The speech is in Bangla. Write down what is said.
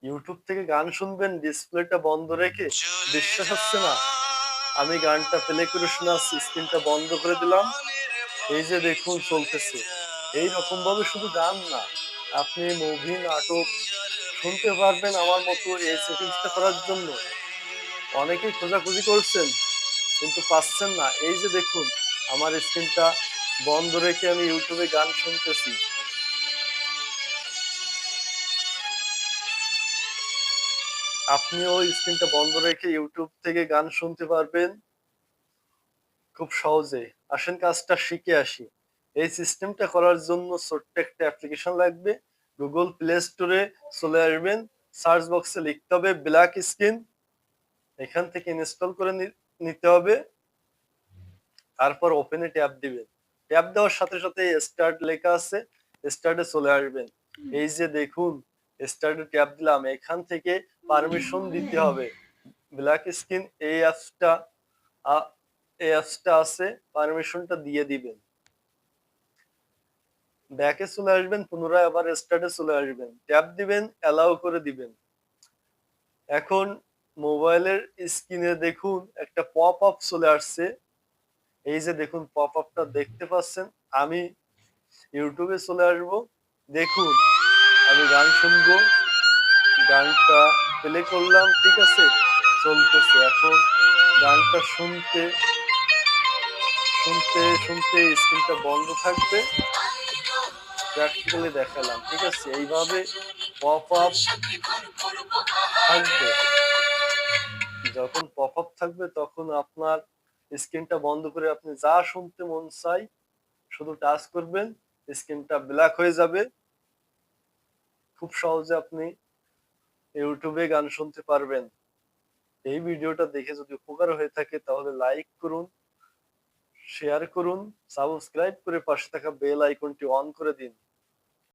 ইউটিউব থেকে গান শুনবেন ডিসপ্লেটা বন্ধ রেখে? বিশ্বাস হচ্ছে না? আমি গানটা প্লে করে শোনাচ্ছি, স্ক্রিনটা বন্ধ করে দিলাম। এই যে দেখুন চলতেছে। এইরকম ভাবে শুধু গান না, আপনি মুভি, নাটক শুনতে পারবেন আমার মতো এই সেটিংসটা করার জন্য। অনেকেই খোঁজাখুঁজি করছেন কিন্তু পাচ্ছেন না। এই যে দেখুন আমার স্ক্রিনটা বন্ধ রেখে আমি ইউটিউবে গান শুনতেছি। আপনিও স্ক্রিনটা বন্ধ রেখে ইউটিউব থেকে গান শুনতে পারবেন খুব সহজে। আসেন কাজটা শিখে আসি। এই সিস্টেমটা করার জন্য ছোট্ট একটা অ্যাপ্লিকেশন লাগবে। Google Play Store এ চলে আসবেন। সার্চ বক্সে লিখতে হবে ব্ল্যাক স্ক্রিন। এখান থেকে ইনস্টল করে নিতে হবে। তারপর ওপেন এ ট্যাপ দিবেন। ট্যাপ দেওয়ার সাথে সাথে স্টার্ট লেখা আছে। স্টার্ট এ চলে আসবেন। এই যে দেখুন স্টার্ট এ ট্যাপ দিলাম। এখান থেকে পারমিশন দিতে হবে। ব্ল্যাক স্ক্রিন এই অ্যাপসটা আ এই অ্যাপসটা আছে, পারমিশনটা দিয়ে দিবেন। ব্যাকে চলে আসবেন, পুনরায় আবার স্টার্টে চলে আসবেন। ট্যাপ দিবেন, অ্যালাউ করে দিবেন। এখন মোবাইলের স্ক্রিনে দেখুন একটা পপ আপ চলে আসছে। এই যে দেখুন পপ আপটা দেখতে পাচ্ছেন। আমি ইউটিউবে চলে আসব। দেখুন আমি গান শুনবো। গানটা প্লে করলাম, ঠিক আছে? চলতেছে। এখন গানটা শুনতে স্ক্রিনটা বন্ধ থাকবে। প্র্যাকটিক্যালি দেখালাম, ঠিক আছে? এইভাবে পপ আপ থাকবে। যখন পপ আপ থাকবে তখন আপনার স্ক্রিনটা বন্ধ করে আপনি যা শুনতে মন চায় শুধু টাচ করবেন, স্ক্রিনটা ব্ল্যাক হয়ে যাবে। খুব সহজে আপনি ইউটিউবে গান শুনতে পারবেন। এই ভিডিওটা দেখে যদি উপকার হয়ে থাকে তাহলে লাইক করুন, শেয়ার করুন, সাবস্ক্রাইব করে পাশে থাকা বেল আইকনটি অন করে দিন।